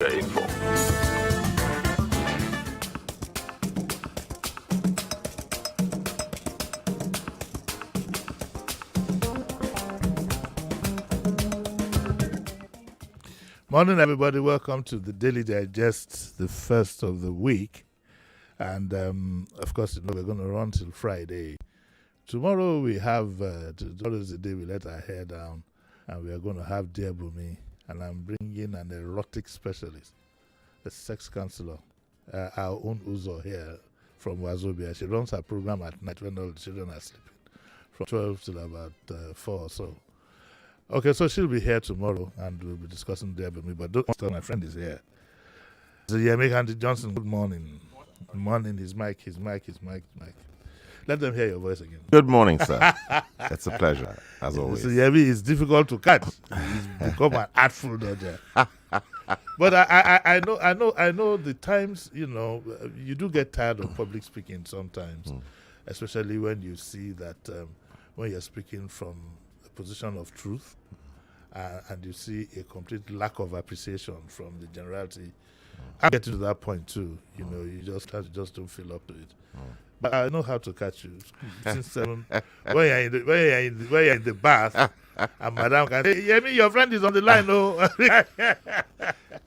Info. Morning, everybody. Welcome to the Daily Digest, the first of the week. And, of course, we're going to run till Friday. Tomorrow we have, tomorrow is the day we let our hair down, and we are going to have Dear Bumi. And I'm bringing an erotic specialist, a sex counselor, our own Uzo here from Wazobia. She runs her program at night when all the children are sleeping, from 12 till about 4 or so. Okay, so she'll be here tomorrow, and we'll be discussing Dear Bumi. But don't tell my friend is here. So Yemi Andy Johnson, good morning. Good morning, his mic. Let them hear your voice again. Good morning, sir. It's a pleasure, as always. So Yemi is difficult to catch. He's become an artful dodger. But I know the times, you do get tired of public speaking sometimes, especially when you see that when you're speaking from a position of truth and you see a complete lack of appreciation from the generality. I'm getting to that point too. You just don't feel up to it. But I know how to catch you. Since 7, when you're in the bath, and Madam can say, Yemi, your friend is on the line. No,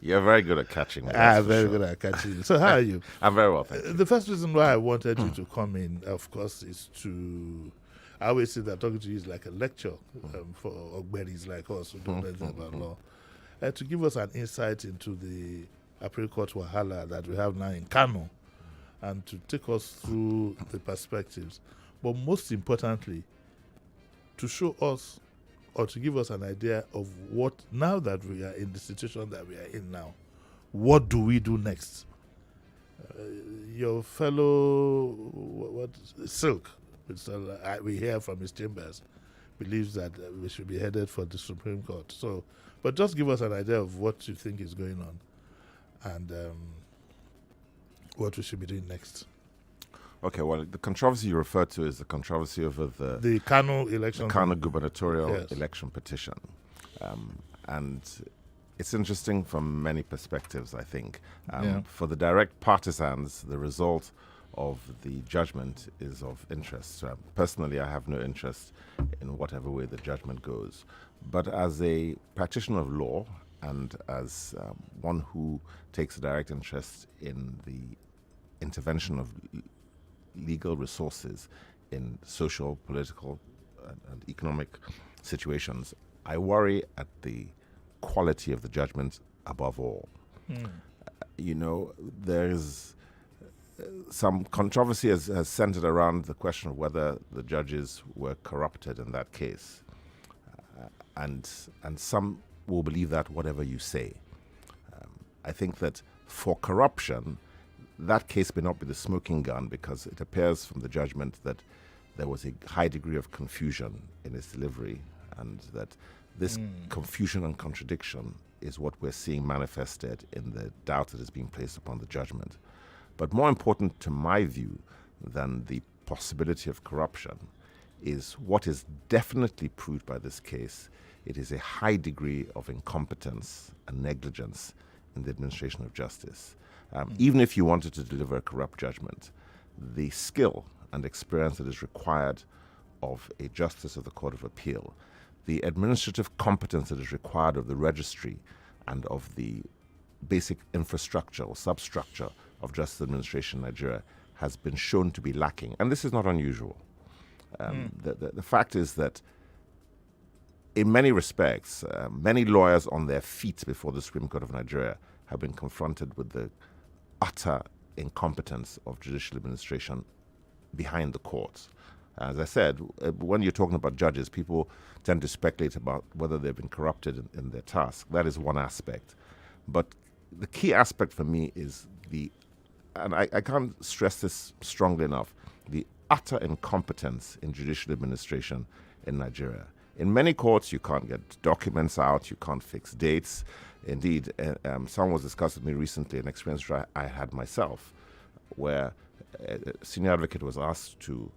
You're very good at catching me. I'm very good at catching you. So how are you? I'm very well, thank you. The first reason why I wanted you to come in, of course, is to. I always say that talking to you is like a lecture for Ogberis like us who don't know anything about law, to give us an insight into the April Court Wahala that we have now in Kano, and to take us through the perspectives. But most importantly, to show us or to give us an idea of what, now that we are in the situation that we are in now, what do we do next? Your fellow, Silk, we hear from his chambers, believes that we should be headed for the Supreme Court. So, but just give us an idea of what you think is going on and what we should be doing next. Okay, well, the controversy you referred to is the controversy over the Kano election. The Kano gubernatorial Yes. election petition. And it's interesting from many perspectives, I think. For the direct partisans, the result of the judgment is of interest. Personally, I have no interest in whatever way the judgment goes. But as a practitioner of law and as one who takes a direct interest in the intervention of legal resources in social, political, and economic situations, I worry at the quality of the judgment above all. There's some controversy has centered around the question of whether the judges were corrupted in that case. And some will believe that whatever you say. I think that for corruption, that case may not be the smoking gun, because it appears from the judgment that there was a high degree of confusion in its delivery, and that this confusion and contradiction is what we're seeing manifested in the doubt that is being placed upon the judgment. But more important to my view than the possibility of corruption is what is definitely proved by this case. It is a high degree of incompetence and negligence in the administration of justice. Even if you wanted to deliver a corrupt judgment, the skill and experience that is required of a justice of the Court of Appeal, the administrative competence that is required of the registry and of the basic infrastructure or substructure of justice administration in Nigeria has been shown to be lacking. And this is not unusual. The fact is that in many respects, many lawyers on their feet before the Supreme Court of Nigeria have been confronted with the utter incompetence of judicial administration behind the courts. As I said, when you're talking about judges, people tend to speculate about whether they've been corrupted in their task. That is one aspect. But the key aspect for me is and I can't stress this strongly enough, the utter incompetence in judicial administration in Nigeria. In many courts, you can't get documents out, you can't fix dates. Indeed, someone was discussing with me recently an experience I had myself, where a senior advocate was asked to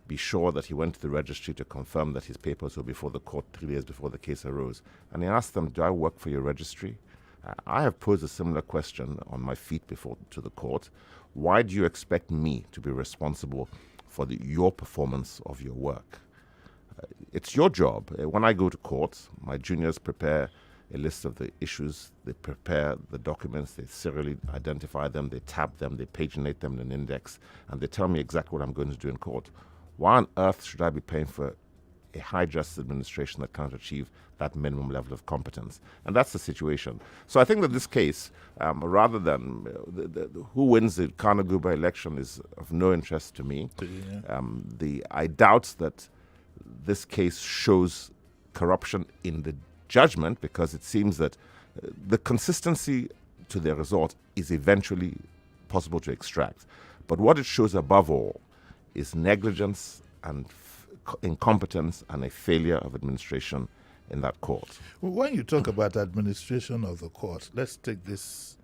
be sure that he went to the registry to confirm that his papers were before the court 3 years before the case arose. And he asked them, do I work for your registry? I have posed a similar question on my feet before to the court. Why do you expect me to be responsible for your performance of your work? It's your job. When I go to court, my juniors prepare a list of the issues, they prepare the documents, they serially identify them, they tab them, they paginate them in an index, and they tell me exactly what I'm going to do in court. Why on earth should I be paying for a high justice administration that can't achieve that minimum level of competence? And that's the situation. So I think that this case, rather than who wins the Kanaguba election, is of no interest to me. I doubt that this case shows corruption in the judgment, because it seems that the consistency to their result is eventually possible to extract. But what it shows above all is negligence and incompetence and a failure of administration in that court. Well, when you talk about administration of the court, let's take this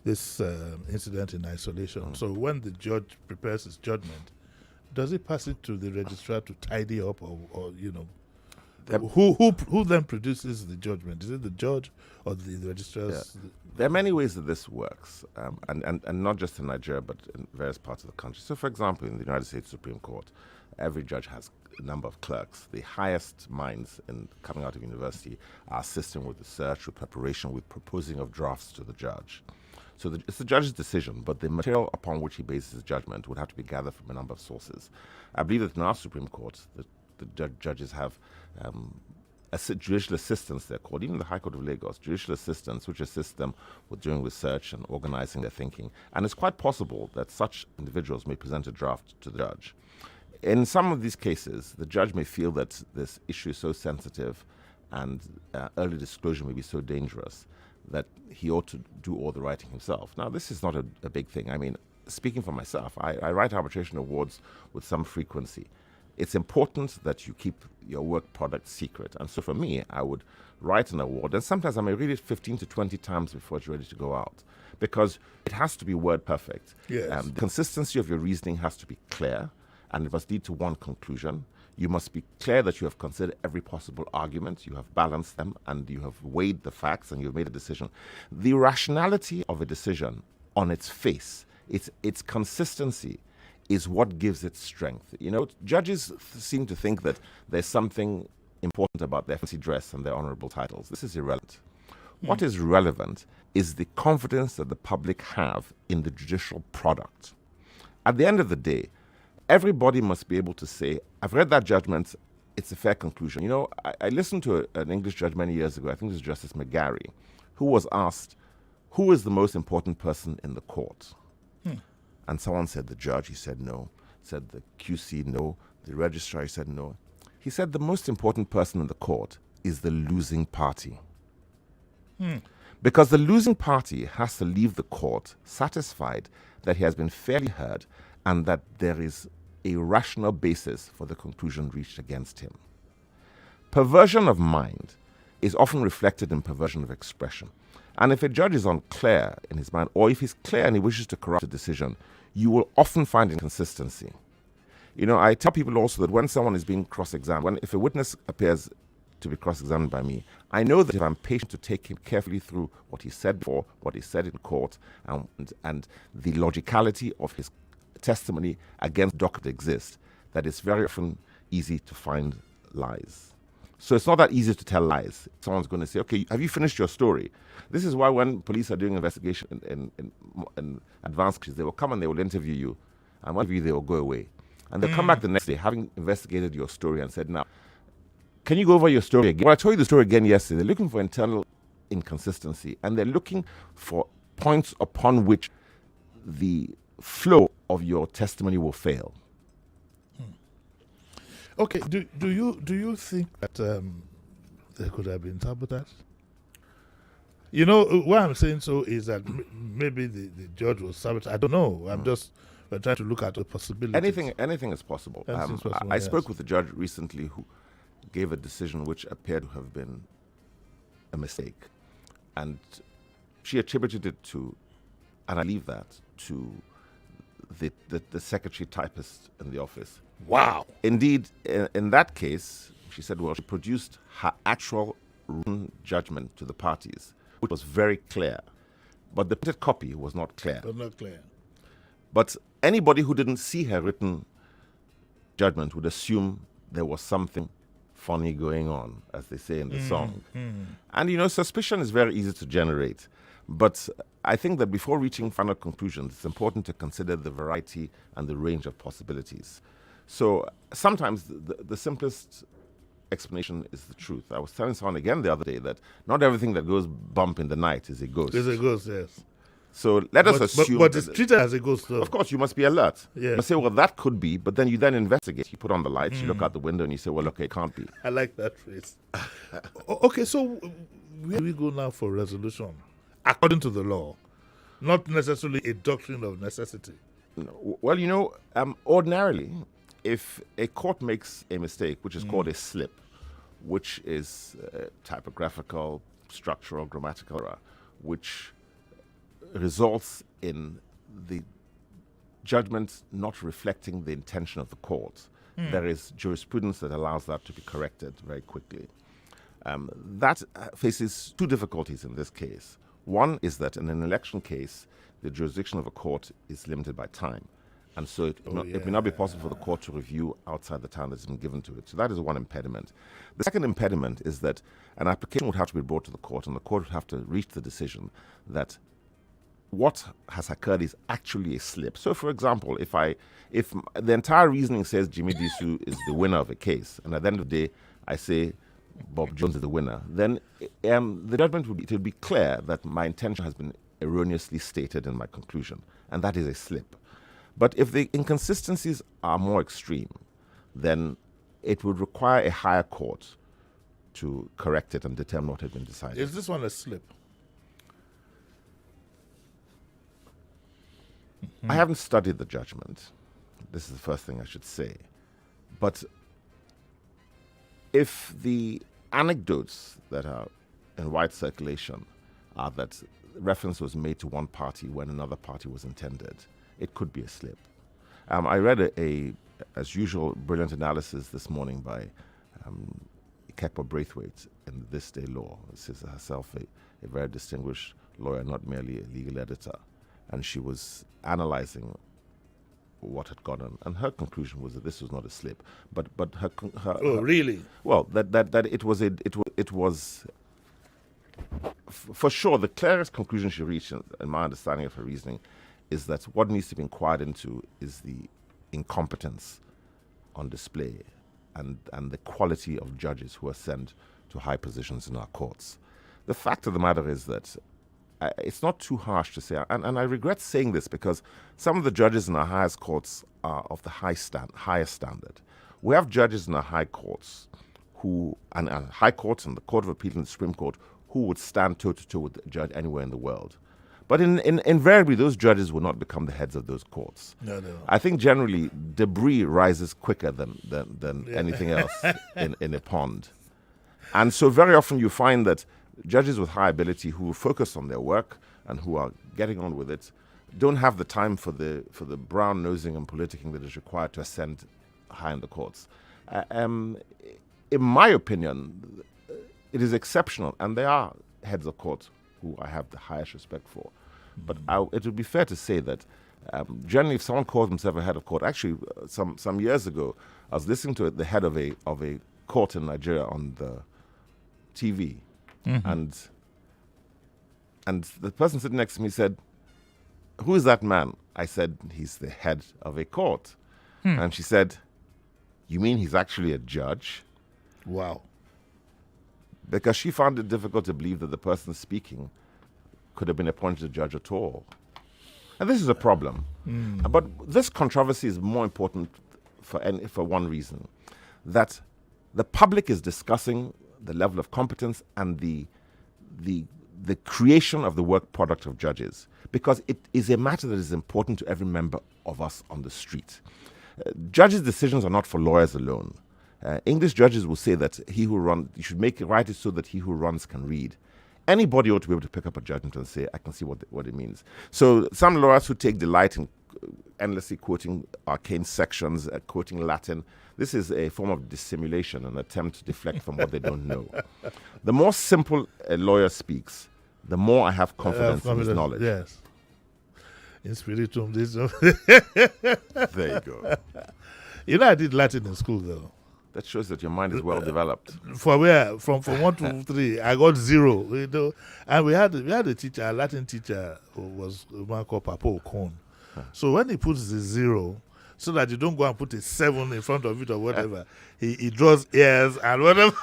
incident in isolation. So when the judge prepares his judgment, does he pass it to the registrar to tidy up, or who then produces the judgment? Is it the judge or the registrars? Yeah. There are many ways that this works, and not just in Nigeria, but in various parts of the country. So, for example, in the United States Supreme Court, every judge has a number of clerks. The highest minds coming out of university are assisting with research, with preparation, with proposing of drafts to the judge. So it's the judge's decision, but the material upon which he bases his judgment would have to be gathered from a number of sources. I believe that in our Supreme Court, the judges have judicial assistants, they're called, even the High Court of Lagos, judicial assistants, which assist them with doing research and organizing their thinking. And it's quite possible that such individuals may present a draft to the judge. In some of these cases, the judge may feel that this issue is so sensitive and early disclosure may be so dangerous that he ought to do all the writing himself. Now, this is not a big thing. I mean, speaking for myself, I write arbitration awards with some frequency. It's important that you keep your work product secret. And so for me, I would write an award, and sometimes I may read it 15 to 20 times before it's ready to go out, because it has to be word perfect. Yes. The consistency of your reasoning has to be clear, and it must lead to one conclusion. You must be clear that you have considered every possible argument, you have balanced them, and you have weighed the facts, and you've made a decision. The rationality of a decision on its face, its consistency, is what gives it strength. You know, judges seem to think that there's something important about their fancy dress and their honorable titles. This is irrelevant. What is relevant is the confidence that the public have in the judicial product. At the end of the day, everybody must be able to say, I've read that judgment, it's a fair conclusion. You know, I listened to an English judge many years ago, I think it was Justice McGarry, who was asked, who is the most important person in the court? And someone said the judge, he said no. Said the QC, no. The registrar, he said no. He said the most important person in the court is the losing party. Because the losing party has to leave the court satisfied that he has been fairly heard and that there is a rational basis for the conclusion reached against him. Perversion of mind is often reflected in perversion of expression. And if a judge is unclear in his mind, or if he's clear and he wishes to corrupt a decision, you will often find inconsistency. You know, I tell people also that when someone is being cross-examined, if a witness appears to be cross-examined by me, I know that if I'm patient to take him carefully through what he said before, what he said in court, and the logicality of his testimony against document exists, that it's very often easy to find lies. So it's not that easy to tell lies. Someone's going to say, okay, have you finished your story? This is why when police are doing investigation in advanced cases, they will come and they will interview you, and one of you, they will go away. And they'll come back the next day, having investigated your story, and said, now, can you go over your story again? Well, I told you the story again yesterday. They're looking for internal inconsistency, and they're looking for points upon which the flow of your testimony will fail. Okay, do you think that there could have been sabotage? You know, what I'm saying so is that maybe the judge was sabotaged. I don't know. I'm just trying to look at the possibilities. Anything is possible. Anything is possible, I yes. spoke with a judge recently who gave a decision which appeared to have been a mistake. And she attributed it to, and I leave that, to the secretary typist in the office. Wow. Indeed, in that case, she said, well, she produced her actual written judgment to the parties, which was very clear, but the printed copy was not clear. But not clear. But anybody who didn't see her written judgment would assume there was something funny going on, as they say in the song. And, suspicion is very easy to generate. But I think that before reaching final conclusions, it's important to consider the variety and the range of possibilities. So sometimes the simplest explanation is the truth. I was telling someone again the other day that not everything that goes bump in the night is a ghost. It's a ghost, yes. So let us assume... But it's treated as a ghost, though. Of course, you must be alert. Yeah. You must say, well, that could be, but then you then investigate. You put on the lights, you look out the window, and you say, well, okay, it can't be. I like that phrase. Okay, so where do we go now for resolution? According to the law, not necessarily a doctrine of necessity. Well, ordinarily, if a court makes a mistake, which is called a slip, which is typographical, structural, grammatical error, which results in the judgment not reflecting the intention of the court, there is jurisprudence that allows that to be corrected very quickly. That faces two difficulties in this case. One is that in an election case, the jurisdiction of a court is limited by time. And so it may not be possible for the court to review outside the time that's been given to it. So that is one impediment. The second impediment is that an application would have to be brought to the court, and the court would have to reach the decision that what has occurred is actually a slip. So, for example, if the entire reasoning says Jimi Disu is the winner of a case, and at the end of the day I say Bob Jones is the winner, then the judgment would be clear that my intention has been erroneously stated in my conclusion, and that is a slip. But if the inconsistencies are more extreme, then it would require a higher court to correct it and determine what had been decided. Is this one a slip? I haven't studied the judgment. This is the first thing I should say. But if the anecdotes that are in wide circulation are that reference was made to one party when another party was intended, it could be a slip. I read as usual, brilliant analysis this morning by Kekpa Braithwaite in This Day Law. She's herself a very distinguished lawyer, not merely a legal editor. And she was analyzing what had gone on, and her conclusion was that this was not a slip, but her really? Well, that it was for sure the clearest conclusion she reached, in my understanding of her reasoning, is that what needs to be inquired into is the incompetence on display and the quality of judges who are sent to high positions in our courts. The fact of the matter is that it's not too harsh to say, and I regret saying this because some of the judges in our highest courts are of the highest standard. We have judges in our high courts and high courts and the Court of Appeal and the Supreme Court who would stand toe-to-toe with a judge anywhere in the world. But invariably, those judges will not become the heads of those courts. No. I think generally debris rises quicker than anything else in a pond. And so very often you find that judges with high ability who focus on their work and who are getting on with it don't have the time for the brown nosing and politicking that is required to ascend high in the courts. In my opinion, it is exceptional, and there are heads of court who I have the highest respect for. But it would be fair to say that generally, if someone calls himself a head of court, actually, some years ago, I was listening to the head of a court in Nigeria on the TV. And the person sitting next to me said, "Who is that man?" I said, "He's the head of a court." And she said, "You mean he's actually a judge?" Wow. Because she found it difficult to believe that the person speaking could have been appointed a judge at all. And this is a problem. But this controversy is more important for one reason, that the public is discussing the level of competence and the creation of the work product of judges, because it is a matter that is important to every member of us on the street. Judges' decisions are not for lawyers alone. English judges will say that you should write it so that he who runs can read. Anybody ought to be able to pick up a judgment and say, I can see what it means. So some lawyers who take delight in endlessly quoting arcane sections, quoting Latin, this is a form of dissimulation, an attempt to deflect from what they don't know. The more simple a lawyer speaks, the more I have confidence in his knowledge. Yes. In spiritum, this. There you go. You know, I did Latin in school, though. That shows that your mind is well developed. From 1 to 3, I got 0. You know, and we had a teacher, a Latin teacher, who was a man called Papa Okon. So when he puts the 0, so that you don't go and put a 7 in front of it or whatever, he draws ears and whatever.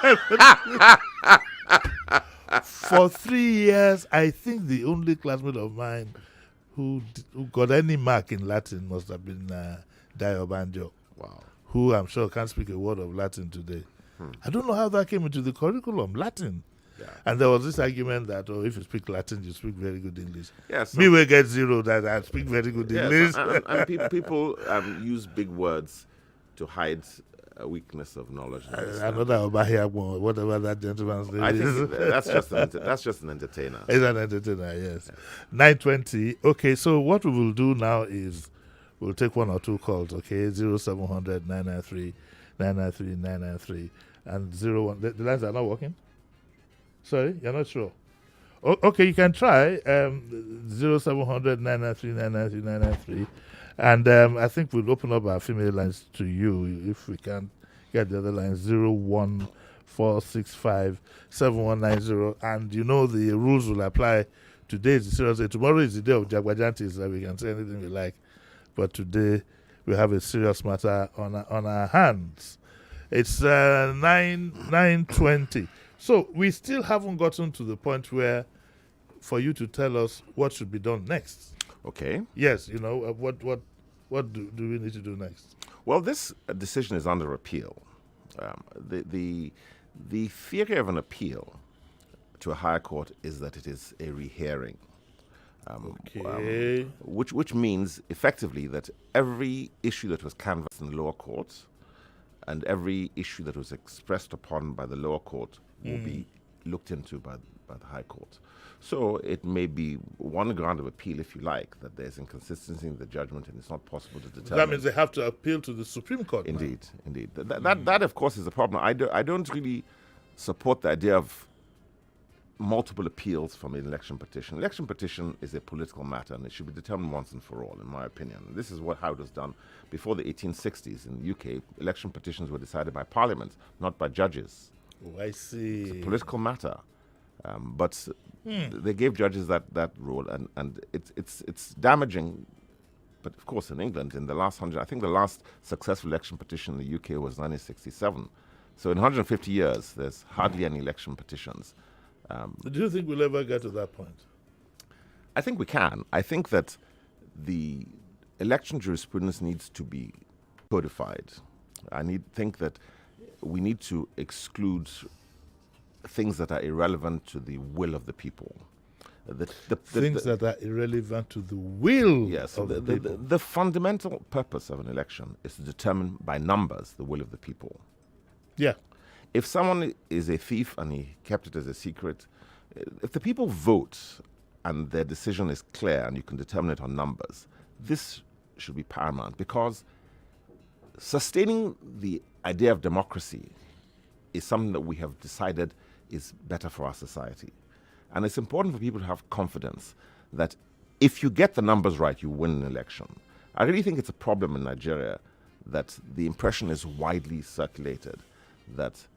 For 3 years, I think the only classmate of mine who got any mark in Latin must have been Dio Banjo. Wow. Who I'm sure can't speak a word of Latin today. I don't know how that came into the curriculum, Latin. Yeah. And there was this argument that, if you speak Latin, you speak very good English. Yes. Me will get 0 that I speak very good English. And people use big words to hide a weakness of knowledge. Another Obahiagmo, whatever that gentleman's name I is. think that's just an entertainer. He's an entertainer, yes. 9:20. Okay, so what we will do now is we'll take 1 or 2 calls, okay? 0700 993 993 993 and 01. The lines are not working? Sorry, you're not sure? Okay, you can try 0700 993 993 993. And I think we'll open up our female lines to you if we can get the other lines 01465 7190. And you know the rules will apply. Today is the serious day. Tomorrow is the day of Jagwajantis, so we can say anything we like. But today we have a serious matter on our hands. It's 9:20. So we still haven't gotten to the point where for you to tell us what should be done next. Okay. Yes, what do we need to do next? Well, this decision is under appeal. The theory of an appeal to a higher court is that it is a rehearing. Which means effectively that every issue that was canvassed in the lower court and every issue that was expressed upon by the lower court will be looked into by the high court. So it may be one ground of appeal, if you like, that there's inconsistency in the judgment and it's not possible to determine. That means they have to appeal to the Supreme Court. Indeed. That of course, is a problem. I don't really support the idea of multiple appeals from an election petition. Election petition is a political matter and it should be determined once and for all, in my opinion. This is how it was done before the 1860s in the UK. Election petitions were decided by Parliament, not by judges. Oh, I see. It's a political matter. But they gave judges that role, and it's damaging. But of course, in England, in the last I think the last successful election petition in the UK was 1967. So in 150 years, there's hardly any election petitions. Do you think we'll ever get to that point? I think we can. I think that the election jurisprudence needs to be codified. Think that we need to exclude things that are irrelevant to the will of the people. Things that are irrelevant to the will of the people. The fundamental purpose of an election is to determine by numbers the will of the people. Yeah. If someone is a thief and he kept it as a secret, if the people vote and their decision is clear and you can determine it on numbers, this should be paramount, because sustaining the idea of democracy is something that we have decided is better for our society. And it's important for people to have confidence that if you get the numbers right, you win an election. I really think it's a problem in Nigeria that the impression is widely circulated that,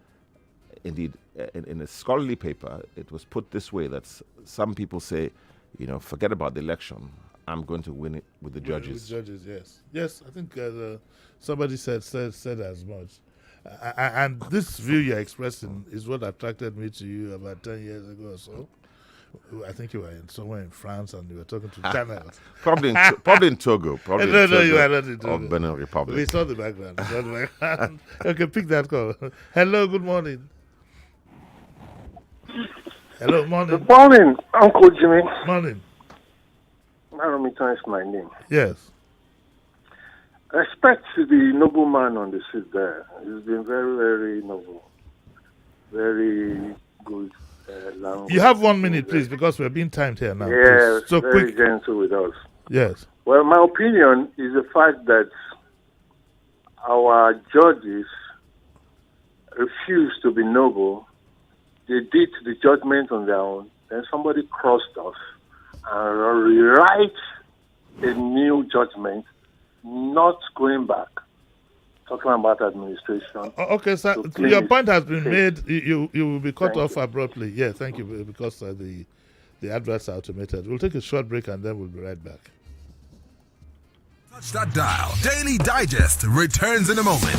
indeed, in a scholarly paper, it was put this way, that some people say, forget about the election, I'm going to win it with the judges. With judges, yes. Yes, I think somebody said as much. And this view you're expressing is what attracted me to you about 10 years ago or so. I think you were somewhere in France and you were talking to channels. Probably in Togo. No, you are not in Togo. Or Benin Republic. We saw the background. Okay, pick that call. Hello, good morning. Hello, morning. Good morning, Uncle Jimmy. Morning. Maramita is my name. Yes. Respect to the nobleman on the seat there. He's been very, very noble. Very good language. You have 1 minute, please, because we're being timed here now. Yes, so very quick. gentle with us. Yes. Well, my opinion is the fact that our judges refuse to be noble. They did the judgment on their own. then somebody crossed off and rewrite a new judgment, not going back, talking about administration. Okay, sir. to claim Your his point has been case. made. You will be cut Thank off you. abruptly. Yeah, thank you, because the adverts are automated. We'll take a short break and then we'll be right back. Touch that dial. Daily Digest returns in a moment.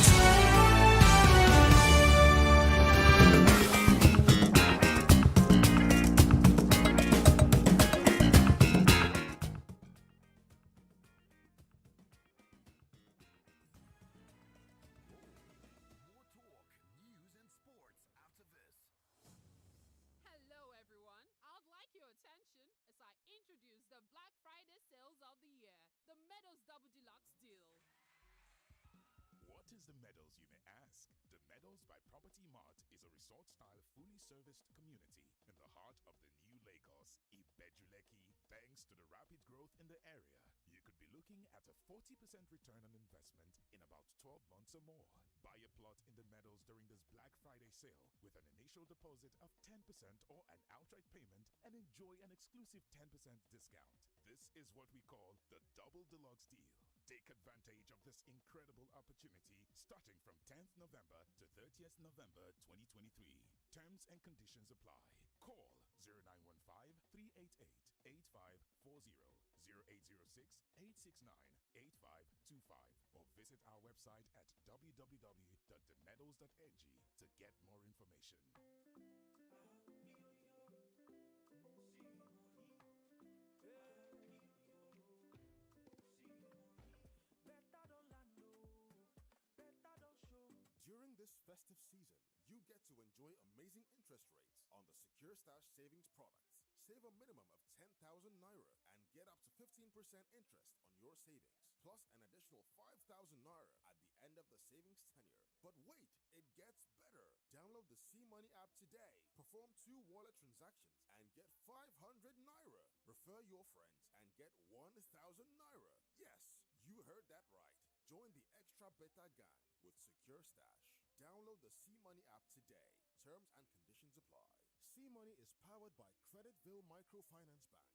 Hello, everyone. I'd like your attention as I introduce the Black Friday sales of the year, the Meadows Double Deluxe deal. What is the Meadows, you may ask? The Meadows by Property Mart is a resort-style, fully serviced community in the heart of the new Lagos, Ibejuleki. Thanks to the rapid growth in the area, you could be looking at a 40% return on investment in about 12 months or more. Buy a plot in the Meadows during this Black Friday sale with an initial deposit of 10% or an outright payment and enjoy an exclusive 10% discount. This is what we call the Double Deluxe deal. Take advantage of this incredible opportunity starting from 10th November to 30th November 2023. Terms and conditions apply. Call 0915-388-8540, 0806-869-8525, or visit our website at www.themeadows.ng to get more information. During this festive season, you get to enjoy amazing interest rates on the Secure Stash savings products. Save a minimum of 10,000 naira and get up to 15% interest on your savings, plus an additional 5,000 naira at the end of the savings tenure. But wait, it gets better. Download the C-Money app today, perform 2 wallet transactions, and get 500 naira. Refer your friends and get 1,000 naira. Yes, you heard that right. Join the extra beta gang with Secure Stash. Download the C-Money app today. Terms and conditions apply. C-Money is powered by Creditville Microfinance Bank.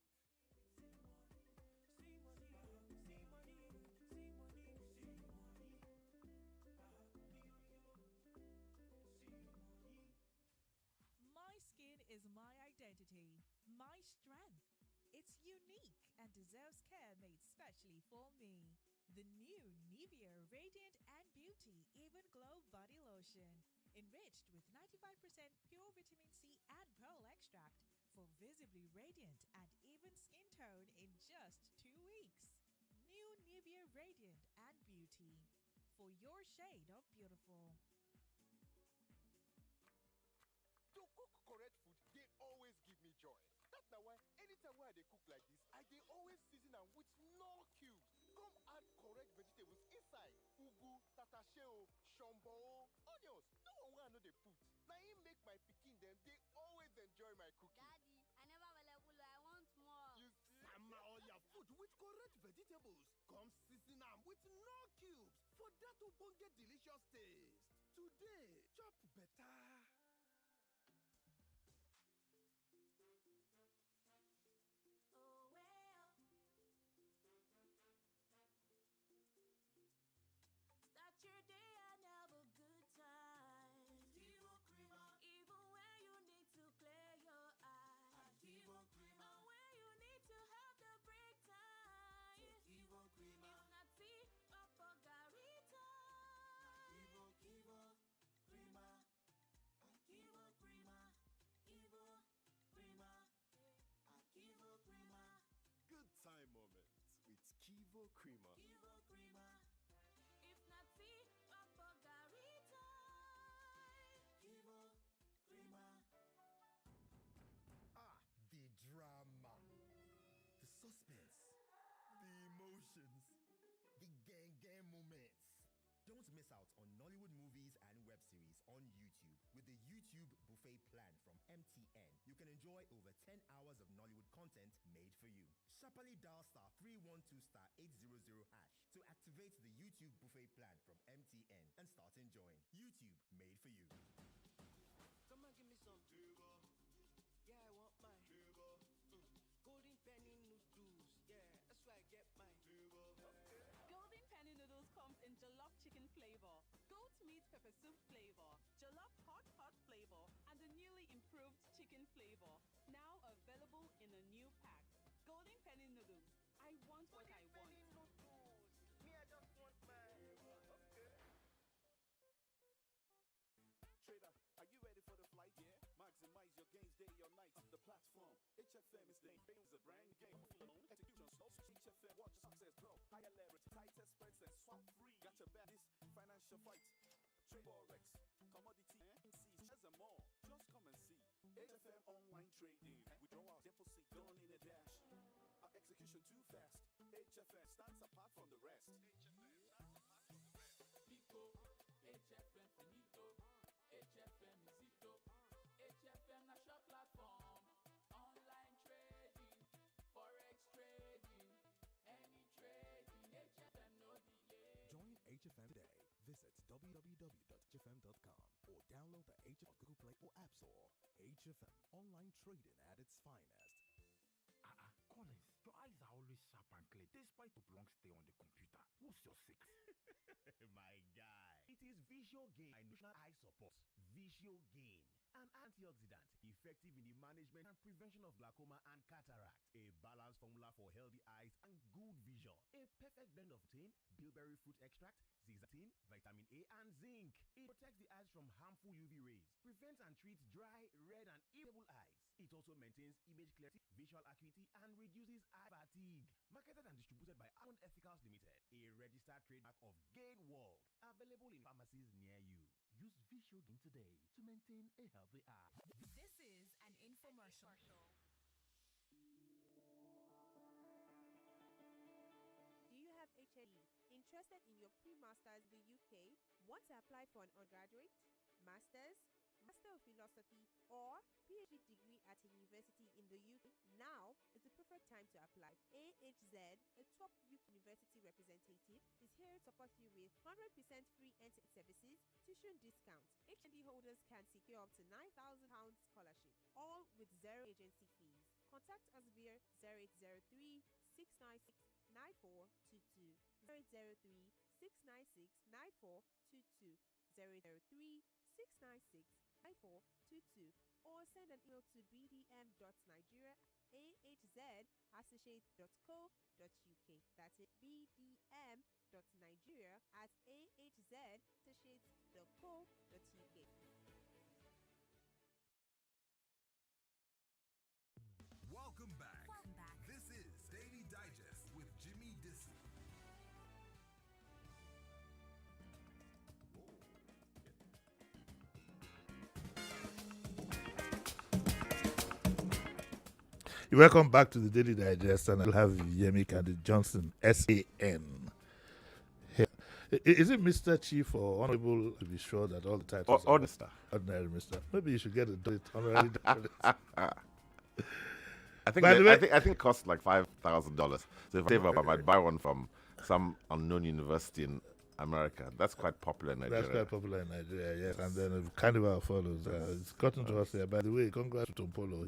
My skin is my identity, my strength. It's unique and deserves care made specially for me. The new Nivea Radiant and Beauty Even Glow Body Lotion, enriched with 95% pure vitamin C and pearl extract for visibly radiant and even skin tone in just 2 weeks. New Nivea Radiant and Beauty, for your shade of beautiful. To cook correct food, they always give me joy. That's why anytime I dey cook like this, I dey always season am with knorr cubes. Come add correct vegetables inside: ugu, tatashe, shombo, onions. No one wey I no dey put. Na im make my pikin dem dey always enjoy my cooking. Daddy, I never welekulu. I want more. You sama all your food with correct vegetables. Come season am with knorr cubes for that ogbonge delicious taste. Today, chop better. Start your day and have a good time. Even when you need to clear your eyes. And when you need to have the break time. If not tea, papa garita. Good time moments with Kivo Creamer. If not tea, papa garita. The drama, the suspense, the emotions, the gang moments. Don't miss out on Nollywood movies and web series on YouTube with the YouTube Buffet plan from MTN. You can enjoy over 10 hours of Nollywood content made for you. Sharply dial *312*800# to activate the YouTube Buffet plan from MTN and start enjoying. YouTube made for you. Come and give me some. Yeah, I want mine. pepper soup flavor, jollof hot flavor, and the newly improved chicken flavor. Now available in a new pack. Golden Penny Noodles. I want what I want. Me, I just want my. Okay. Trader, are you ready for the flight? Yeah. Maximize your gains day or night. The platform. HFM is the is a brand new game. Execution slow. HFM. Watch success grow. Higher leverage. Tightest spreads and swap free. Got your back. This financial fight. Trade forex, commodity, and shares and more. Just come and see. HFM online trading. Withdrawal deposit done in a dash. Our execution too fast. HFM stands apart from the rest. Pico, HFM finito, HFM is ito, HFM na shop platform, online trading, forex trading, any trading, HFM no delay. Join HFM today. Visit www.hfm.com or download the HFM Google Play or App Store. HFM online trading at its finest. Collins, your eyes are always sharp and clear despite the long stay on the computer. What's your secret? My guy, it is Visual Gain National Eye Support. Visual Gain, an antioxidant effective in the management and prevention of glaucoma and cataract. A balanced formula for healthy eyes and good vision. A perfect blend of tin, bilberry fruit extract, zeaxanthin, vitamin A, and zinc. It protects the eyes from harmful UV rays, prevents and treats dry, red, and irritable eyes. It also maintains image clarity, visual acuity, and reduces eye fatigue. Marketed and distributed by Almond Ethicals Limited, a registered trademark of Gain World. Available in pharmacies near you. Use Visual Gain today to maintain a healthy eye. This is an infomercial. Do you have HND? Interested in your pre-masters in the UK? Want to apply for an undergraduate, master's, Master of Philosophy, or PhD degree at a university in the UK? Now is the perfect time to apply. AHZ, a top UK university representative, is here to support you with 100% free entry services, tuition discounts. HND holders can secure up to £9,000 scholarship, all with zero agency fees. Contact us via 0803 696 9422, 0803 696 9422, 003 696 9422, or send an email to bdm.nigeria@ahzassociates.co.uk. That's it, bdm.nigeria@ahzassociates.co.uk. Welcome back. This is Daily Digest with Jimi Disu. Welcome back to the Daily Digest, and I'll have Yemi Kandi Johnson, SAN. Here. Is it Mr. Chief or Honorable to be sure that all the titles or are Mr. Ordinary Mr. Maybe you should get a honorary doctorate. I think it costs like $5,000. So if I might buy one from some unknown university in America. That's quite popular in Nigeria. That's quite popular in Nigeria, yes. And then if Carnival follows. It's gotten to us here. By the way, congrats to Tompolo.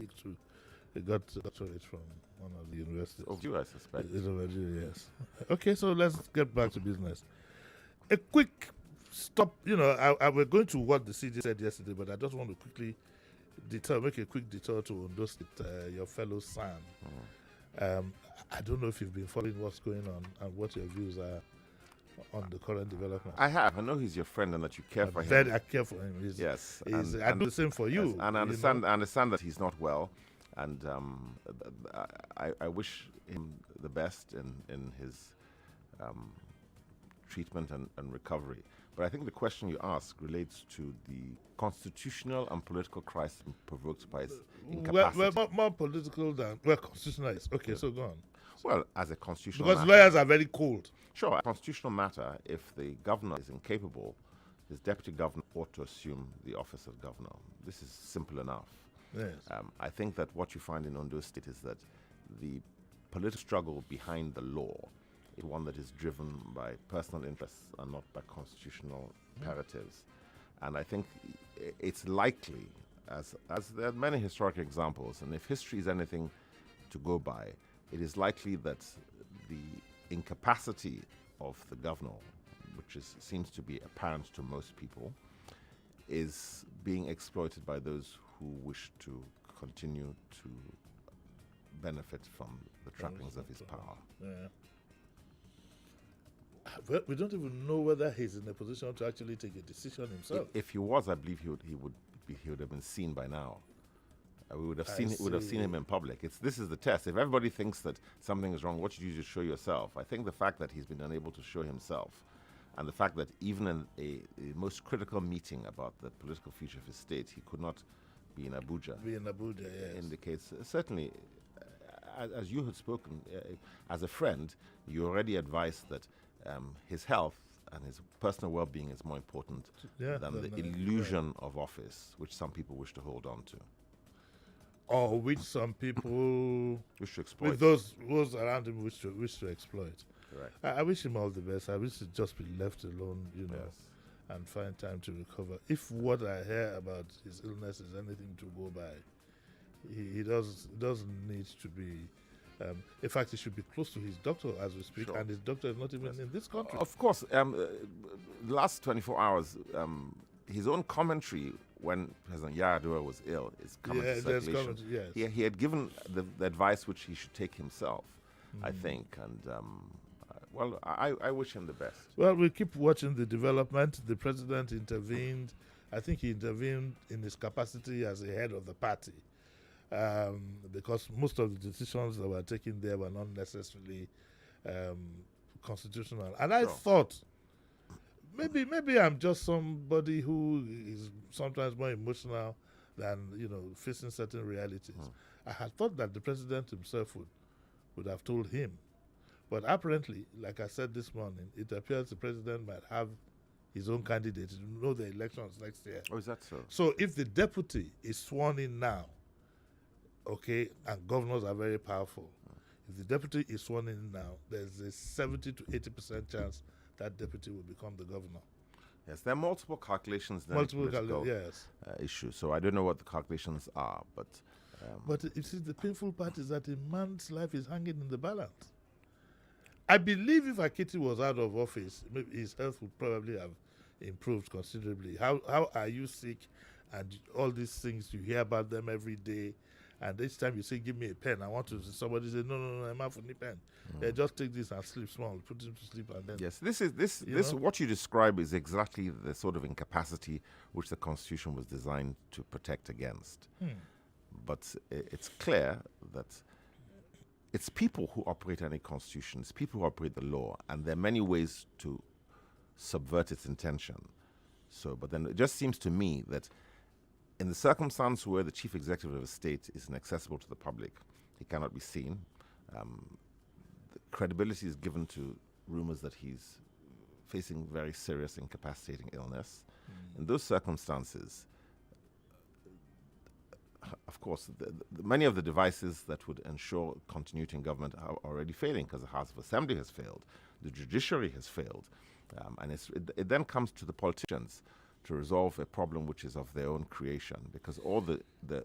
He got a doctorate from one of the universities. Overdue, I suspect. It's overdue, yes. Okay, so let's get back to business. A quick stop. We're going to what the CJ said yesterday, but I just want to quickly make a quick detour to Ondo State, your fellow Sam. I don't know if you've been following what's going on and what your views are on the current development. I have. I know he's your friend and that you care for him. I care for him. Yes. I do the same for you. Yes, and I understand that he's not well. And I wish him the best in his treatment and recovery. But I think the question you ask relates to the constitutional and political crisis provoked by his incapacity. Well, more political than constitutional. Okay, so go on. Well, as a constitutional because matter, lawyers are very cold. Sure, a constitutional matter, if the governor is incapable, his deputy governor ought to assume the office of governor. This is simple enough. Yes. I think that what you find in Ondo State is that the political struggle behind the law is one that is driven by personal interests and not by constitutional imperatives. And I think it's likely, as there are many historical examples, and if history is anything to go by, it is likely that the incapacity of the governor, which seems to be apparent to most people, is being exploited by those who wish to continue to benefit from the trappings of his power. Yeah. Well, we don't even know whether he's in a position to actually take a decision himself. If he was, I believe he would have been seen by now. We would have seen him in public. This is the test. If everybody thinks that something is wrong, what should you just show yourself? I think the fact that he's been unable to show himself, and the fact that even in a most critical meeting about the political future of his state, he could not be in Abuja. Yes. Indicates certainly, as you had spoken, as a friend, you already advised that his health and his personal well-being is more important than the illusion of office, which some people wish to hold on to. Or which some people wish to exploit. With those around him wish to exploit. Correct. I wish him all the best. I wish he'd just be left alone, and find time to recover. If what I hear about his illness is anything to go by, he doesn't need to be. In fact, he should be close to his doctor as we speak, and his doctor is not even in this country. Of course, the last 24 hours, his own commentary when President Yar'Adua was ill is coming to circulation. He had given the advice which he should take himself, I think, and I wish him the best. Well, we'll keep watching the development. The president intervened. I think he intervened in his capacity as the head of the party, because most of the decisions that were taken there were not necessarily constitutional. And I thought, maybe I'm just somebody who is sometimes more emotional than facing certain realities. I had thought that the president himself would have told him, but apparently, like I said this morning, it appears the president might have his own candidate. You know, the elections next year. Oh, is that so? So if the deputy is sworn in now, and governors are very powerful. If the deputy is sworn in now, there's a 70 to 80% chance that deputy will become the governor. Yes, there are multiple calculations in issue. So I don't know what the calculations are, but you see, the painful part is that a man's life is hanging in the balance. I believe if Akiti was out of office, maybe his health would probably have improved considerably. How are you sick, and all these things you hear about them every day? And each time you say, give me a pen, I want to, somebody say, no, I'm not for the pen. Just take this and sleep small, put him to sleep, and then. Yes, this what you describe is exactly the sort of incapacity which the Constitution was designed to protect against. But it's clear that it's people who operate any constitution, it's people who operate the law, and there are many ways to subvert its intention. So, but then it just seems to me that in the circumstance where the chief executive of a state is inaccessible to the public, he cannot be seen. The credibility is given to rumors that he's facing very serious incapacitating illness. In those circumstances, of course, many of the devices that would ensure continuity in government are already failing, because the House of Assembly has failed, the judiciary has failed, and it then comes to the politicians to resolve a problem which is of their own creation, because all the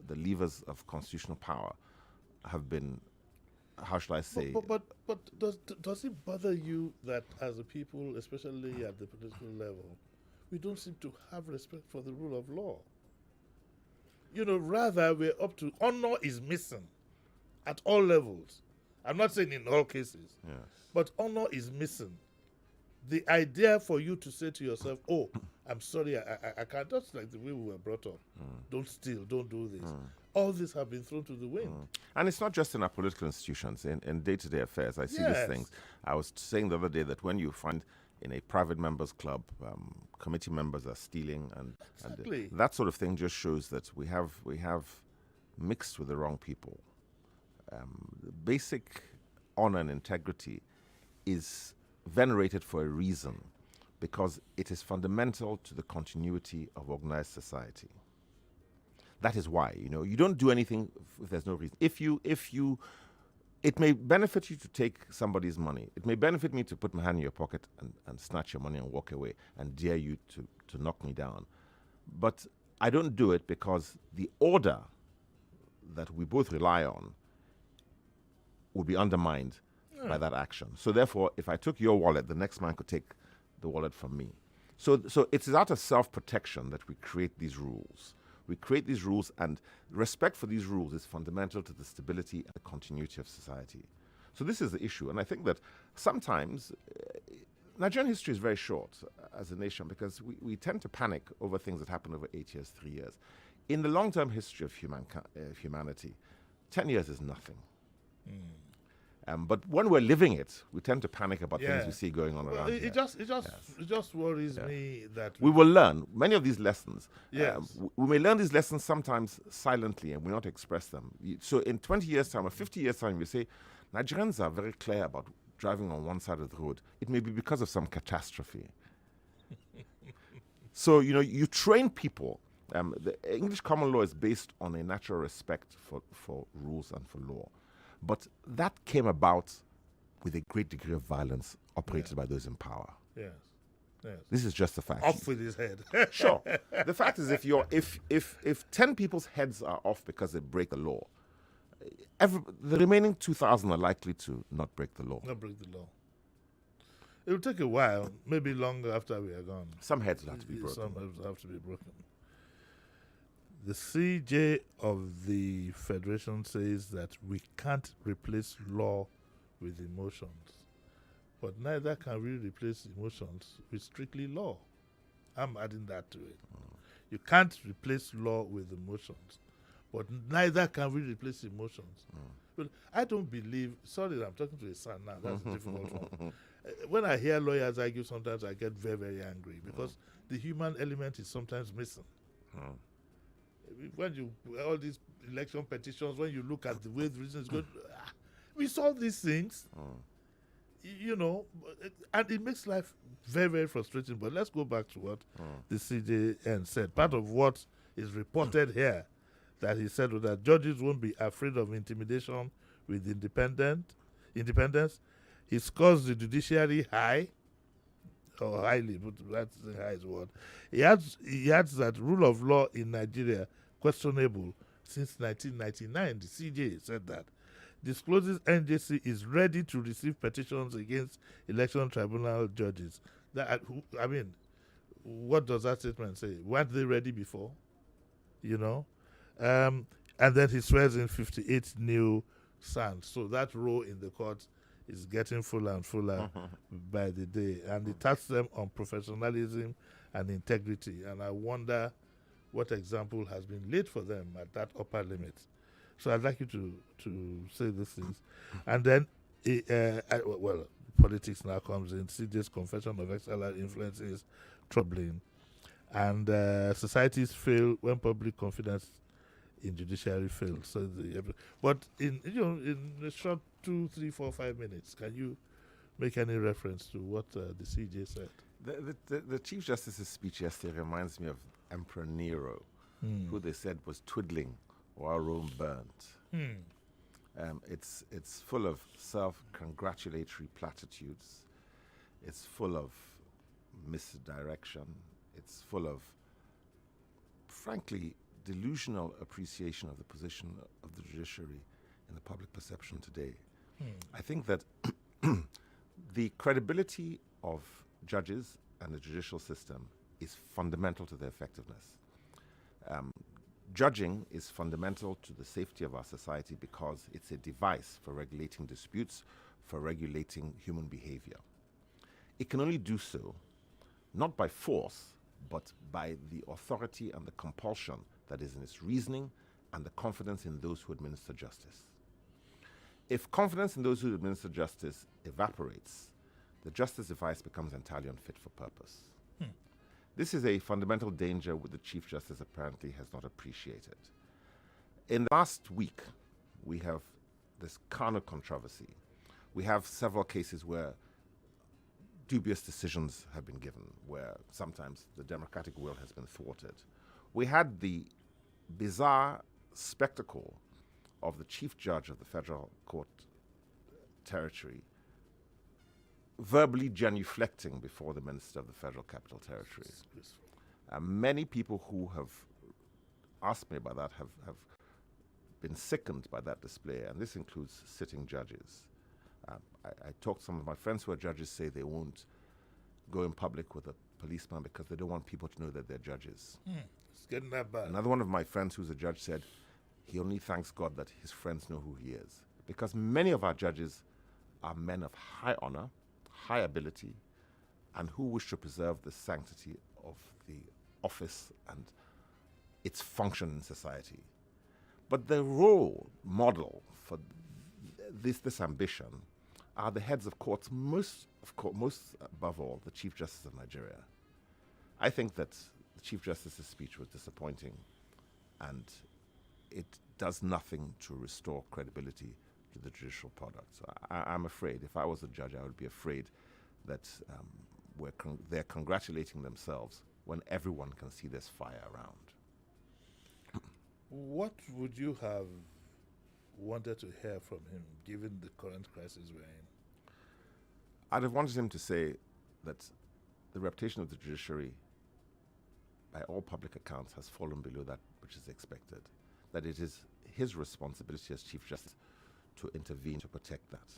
levers of constitutional power have been, how shall I say? But does it bother you that as a people, especially at the political level, we don't seem to have respect for the rule of law? Rather we're up to, honor is missing at all levels. I'm not saying in all cases, but honor is missing. The idea for you to say to yourself, oh, I'm sorry, I can't, just like the way we were brought up. Don't steal, don't do this. All this have been thrown to the wind. And it's not just in our political institutions, in day-to-day affairs. I see these things. I was saying the other day that when you find in a private members club, committee members are stealing, and that sort of thing just shows that we have mixed with the wrong people. Basic honor and integrity is venerated for a reason, because it is fundamental to the continuity of organized society. That is why, you don't do anything if there's no reason. It may benefit you to take somebody's money. It may benefit me to put my hand in your pocket and snatch your money and walk away and dare you to knock me down. But I don't do it because the order that we both rely on will be undermined by that action. So therefore, if I took your wallet, the next man could take the wallet from me. So it is out of self-protection that we create these rules. We create these rules, and respect for these rules is fundamental to the stability and the continuity of society. So this is the issue, and I think that sometimes Nigerian history is very short as a nation because we tend to panic over things that happen over 8 years, 3 years. In the long-term history of humanity, 10 years is nothing. But when we're living it, we tend to panic about things we see going on around here. It just worries me that we will learn many of these lessons. Yes. We may learn these lessons sometimes silently and we not express them. So in 20 years' time or 50 years' time, we say, Nigerians are very clear about driving on one side of the road. It may be because of some catastrophe. So, you train people. The English common law is based on a natural respect for rules and for law. But that came about with a great degree of violence operated by those in power. Yes. This is just a fact. Off with his head. Sure. The fact is, if 10 people's heads are off because they break the law, the remaining 2,000 are likely to not break the law. Not break the law. It will take a while, maybe longer after we are gone. Some heads will have to be broken. Some heads have to be broken. The CJ of the Federation says that we can't replace law with emotions. But neither can we replace emotions with strictly law. I'm adding that to it. You can't replace law with emotions. But neither can we replace emotions. Well, I don't believe, sorry, I'm talking to a son now, that's a difficult one. When I hear lawyers argue, sometimes I get very, very angry because the human element is sometimes missing. When you, all these election petitions, when you look at the way the reasons go, we solve these things, and it makes life very, very frustrating. But let's go back to what the CJN said. Part of what is reported here that he said was that judges won't be afraid of intimidation with independence. He scores the judiciary high, or highly, but that's the highest word. He adds that rule of law in Nigeria questionable since 1999. The CJ said that. Discloses NJC is ready to receive petitions against election tribunal judges. What does that statement say? Weren't they ready before? And then he swears in 58 new sons. So that row in the court is getting fuller and fuller by the day. And it taps them on professionalism and integrity. And I wonder what example has been laid for them at that upper limit. So I'd like you to say these things. And then, politics now comes in. CJ's confession of external influence is troubling. And societies fail when public confidence in judiciary fails. So but in a short 2, 3, 4, 5 minutes, can you make any reference to what the CJ said? The Chief Justice's speech yesterday reminds me of Emperor Nero, who they said was twiddling while Rome burnt. It's full of self-congratulatory platitudes. It's full of misdirection. It's full of, frankly, delusional appreciation of the position of the judiciary in the public perception today. I think that the credibility of judges and the judicial system is fundamental to their effectiveness. Judging is fundamental to the safety of our society because it's a device for regulating disputes, for regulating human behavior. It can only do so not by force, but by the authority and the compulsion that is in its reasoning and the confidence in those who administer justice. If confidence in those who administer justice evaporates, the justice device becomes entirely unfit for purpose. This is a fundamental danger which the Chief Justice apparently has not appreciated. In the last week, we have this Kano controversy. We have several cases where dubious decisions have been given, where sometimes the democratic will has been thwarted. We had the bizarre spectacle of the Chief Judge of the Federal Court Territory verbally genuflecting before the Minister of the Federal Capital Territory. Many people who have asked me about that have been sickened by that display, and this includes sitting judges. I talked to some of my friends who are judges, say they won't go in public with a policeman because they don't want people to know that they're judges. It's getting that bad. Another one of my friends who's a judge said he only thanks God that his friends know who he is. Because many of our judges are men of high honor, high ability, and who wish to preserve the sanctity of the office and its function in society. But the role model for this ambition are the heads of courts, most above all, the Chief Justice of Nigeria. I think that the Chief Justice's speech was disappointing, and it does nothing to restore credibility to the judicial product. So I'm afraid, if I was a judge, I would be afraid that they're congratulating themselves when everyone can see there's fire around. What would you have wanted to hear from him, given the current crisis we're in? I'd have wanted him to say that the reputation of the judiciary, by all public accounts, has fallen below that which is expected. That it is his responsibility as Chief Justice to intervene to protect that.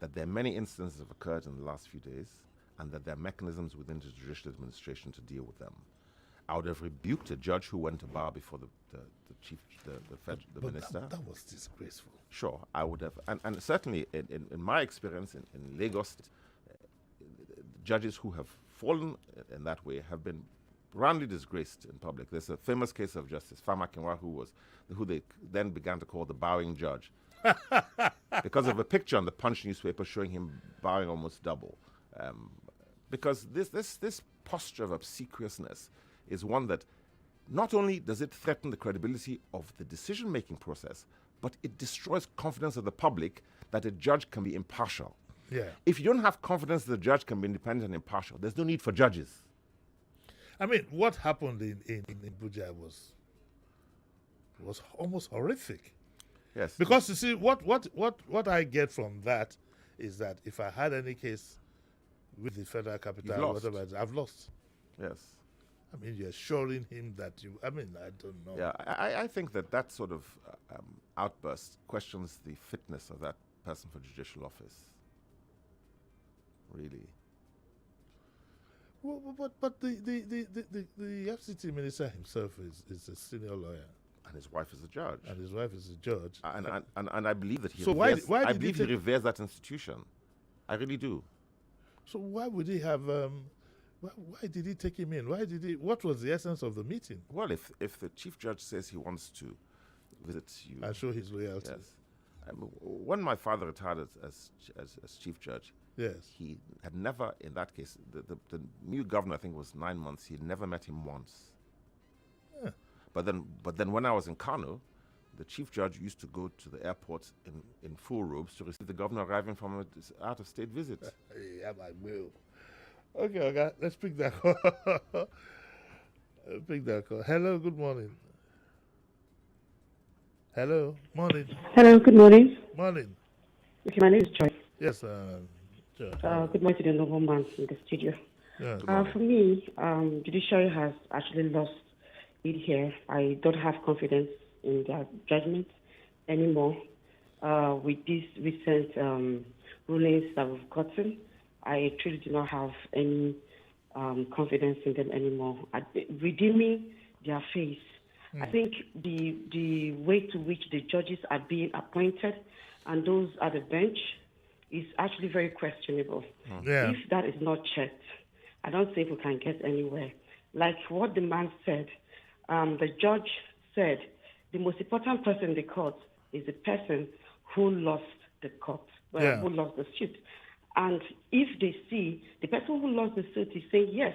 That there are many incidents that have occurred in the last few days, and that there are mechanisms within the judicial administration to deal with them. I would have rebuked a judge who went to bar before the minister. That was disgraceful. Sure, I would have. And certainly, in my experience in Lagos, judges who have fallen in that way have been roundly disgraced in public. There's a famous case of Justice Fama Kinwa, who they then began to call the bowing judge because of a picture on the Punch newspaper showing him bowing almost double. Because this posture of obsequiousness is one that not only does it threaten the credibility of the decision-making process, but it destroys confidence of the public that a judge can be impartial. Yeah. If you don't have confidence that the judge can be independent and impartial, there's no need for judges. I mean, what happened in Abuja was almost horrific. Yes. Because you see, what I get from that is that if I had any case with the federal capital, whatever, I've lost. Yes. I mean, you're assuring him that I don't know. Yeah, I think that sort of outburst questions the fitness of that person for judicial office. Really. Well, but the FCT minister himself is a senior lawyer. And his wife is a judge. And his wife is a judge. And I believe that he he reveres that institution. I really do. So why would he have... Why did he take him in? What was the essence of the meeting? Well, if the chief judge says he wants to visit you and show his loyalty. Yes. When my father retired as chief judge, yes, he had never, in that case, the new governor, I think, was 9 months. He had never met him once. Yeah. But then when I was in Kano, the chief judge used to go to the airport in full robes to receive the governor arriving from an out-of-state visit. Yeah, I will. Okay, let's pick that call. Hello, good morning. Hello, morning. Hello, good morning. Morning. Okay, my name is Joy. Yes, Joy. Good morning to the noble man in the studio. Yeah. For me, judiciary has actually lost it here. I don't have confidence in their judgment anymore. With these recent rulings that we've gotten, I truly do not have any confidence in them anymore. Redeeming their face. I think the way to which the judges are being appointed and those at the bench is actually very questionable. Yeah. If that is not checked, I don't think we can get anywhere. Like what the man said, the judge said, the most important person in the court is the person who lost the court, who lost the suit. And if they see the person who lost the suit is saying, yes,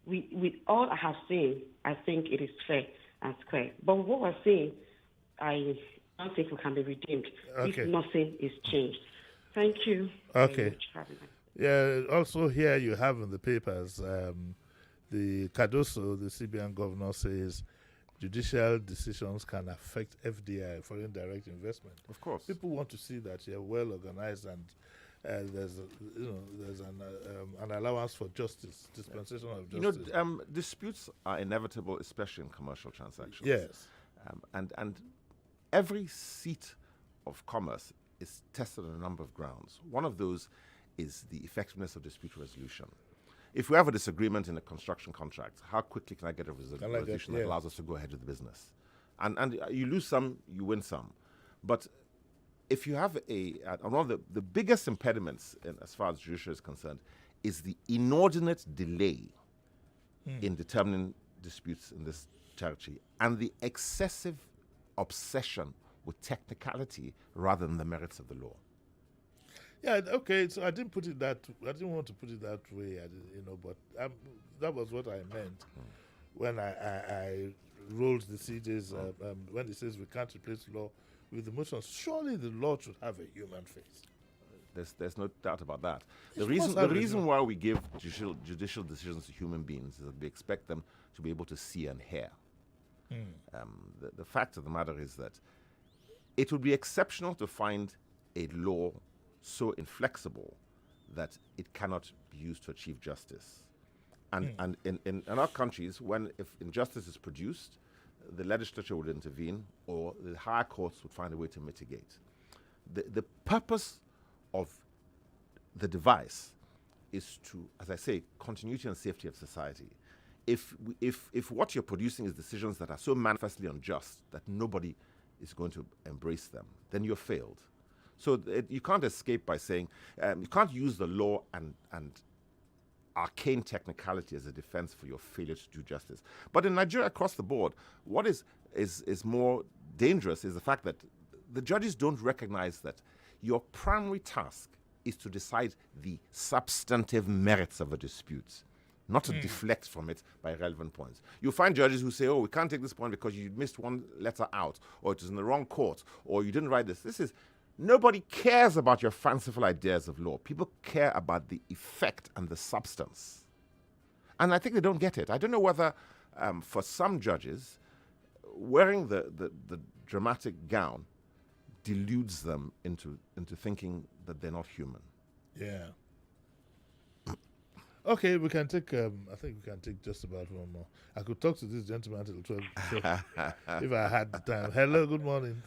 with all I have seen, I think it is fair and square. But what we're saying, I don't think we can be redeemed if nothing is changed. Thank you. Okay. Yeah, also here you have in the papers, the Cardoso, the CBN governor, says judicial decisions can affect FDI, foreign direct investment. Of course. People want to see that you're well organized and there's an allowance for justice, dispensation of justice. You know, disputes are inevitable, especially in commercial transactions. Yes. And every seat of commerce is tested on a number of grounds. One of those is the effectiveness of dispute resolution. if we have a disagreement in a construction contract, how quickly can I get a resolution that yeah. allows us to go ahead with the business? And you lose some, you win some. But if you have one of the biggest impediments as far as judiciary is concerned is the inordinate delay in determining disputes in this territory and the excessive obsession with technicality rather than the merits of the law. Yeah, okay. So I didn't want to put it that way, but that was what I meant when I rolled the CJs. When it says we can't replace law with emotions, surely the law should have a human face. There's no doubt about that. The It reason why we give judicial decisions to human beings is that we expect them to be able to see and hear. The fact of the matter is that it would be exceptional to find a law so inflexible that it cannot be used to achieve justice. And in our countries, if injustice is produced, the legislature would intervene or the higher courts would find a way to mitigate. The purpose of the device is to, as I say, continuity and safety of society. If what you're producing is decisions that are so manifestly unjust that nobody is going to embrace them, then you're failed. So you can't escape by saying, you can't use the law and arcane technicality as a defense for your failure to do justice. But in Nigeria, across the board, what is more dangerous is the fact that the judges don't recognize that your primary task is to decide the substantive merits of a dispute, not to deflect from it by irrelevant points. You find judges who say, oh, we can't take this point because you missed one letter out, or it was in the wrong court, or you didn't write this. Nobody cares about your fanciful ideas of law. People care about the effect and the substance. And I think they don't get it. I don't know whether, for some judges, wearing the dramatic gown deludes them into thinking that they're not human. Yeah. Okay, we can take. I think we can take just about one more. I could talk to this gentleman until 12 if I had the time. Hello, good morning.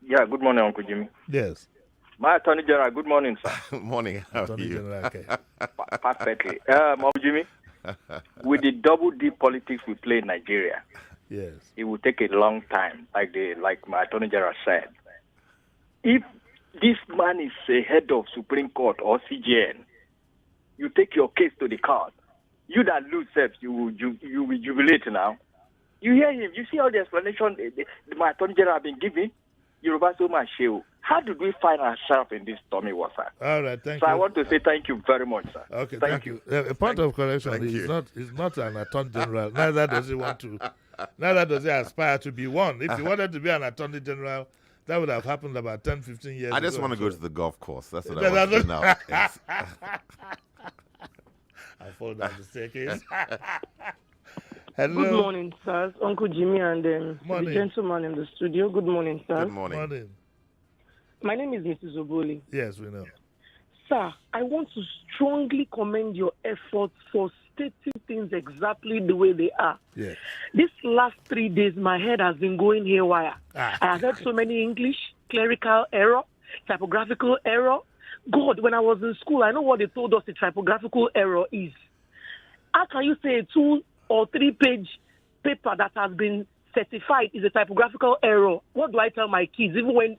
Yeah, good morning, Uncle Jimmy. Yes. My Attorney General, good morning, sir. Good morning. How Attorney are you? General, okay. Perfectly. Uncle Jimmy, with the double D politics we play in Nigeria, yes, it will take a long time, like my Attorney General said. If this man is a head of Supreme Court or CJN, you take your case to the court. You that lose steps, you will jubilate now. You hear him. You see all the explanation my Attorney General have been giving. Yoruba so much. How did we find ourselves in this stormy water? All right, thank you. you. So I want to say thank you very much, sir. Okay, thank you. A point of correction: he's not an Attorney General. Neither does he want to. Neither does he aspire to be one. If he wanted to be an Attorney General, that would have happened about 10, 15 years ago. I just want to go to the golf course. That's what I want to do now. I'll fall down the staircase. Hello. Good morning, sirs. Uncle Jimmy and the gentleman in the studio. Good morning, sir. Good morning. My name is Mrs. Oboli. Yes, we know. Sir, I want to strongly commend your efforts for stating things exactly the way they are. Yes. These last 3 days, my head has been going haywire. I have heard so many English, clerical error, typographical error. God, when I was in school, I know what they told us the typographical error is. How can you say a 2 or 3 page paper that has been certified is a typographical error? What do I tell my kids even when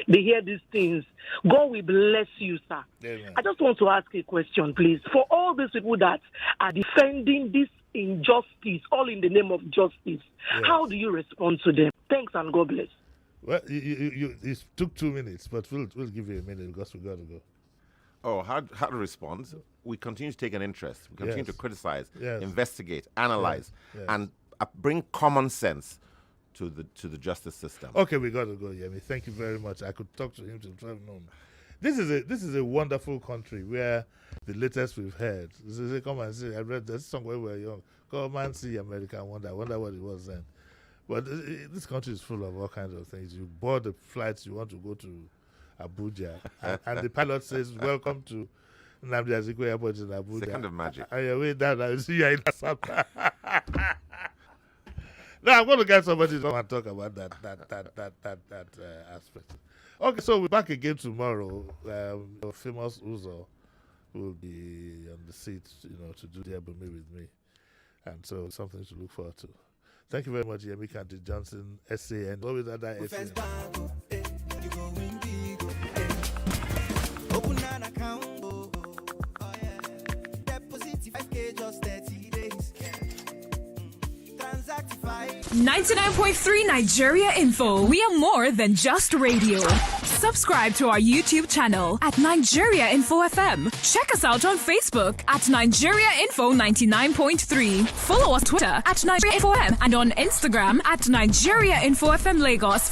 they hear these things? God will bless you, sir. Amen. I just want to ask a question, please. For all these people that are defending this injustice, all in the name of justice, how do you respond to them? Thanks and God bless. Well, it took 2 minutes, but we'll give you a minute because we got to go. Oh, how to respond? We continue to take an interest. We continue to criticize, Yes. investigate, analyze, Yes. and bring common sense to the justice system. Okay, we got to go, Yemi. Thank you very much. I could talk to him till 12 noon. This is a wonderful country where the latest we've heard. They come and see. I read this song when we were young. Come and see America. I wonder what it was then. But this country is full of all kinds of things. You board the flights, you want to go to Abuja, and the pilot says, "Welcome to Nnamdi Azikiwe Airport in Abuja." It's a kind of magic. On your way down, I see you in Asaba. Now I'm going to get somebody to come and talk about that aspect. Okay, so we're back again tomorrow. Famous Uzo will be on the seat, to do the Abumi with me. And so something to look forward to. Thank you very much, Yemi Kanti Johnson, SAN. What was that SAN? Open an account. Deposit 5K just 30 days. Transactify. 99.3 Nigeria Info. We are more than just radio. Subscribe to our YouTube channel at Nigeria Info FM. Check us out on Facebook at Nigeria Info 99.3. Follow us on Twitter at Nigeria Info FM and on Instagram at Nigeria Info FM Lagos.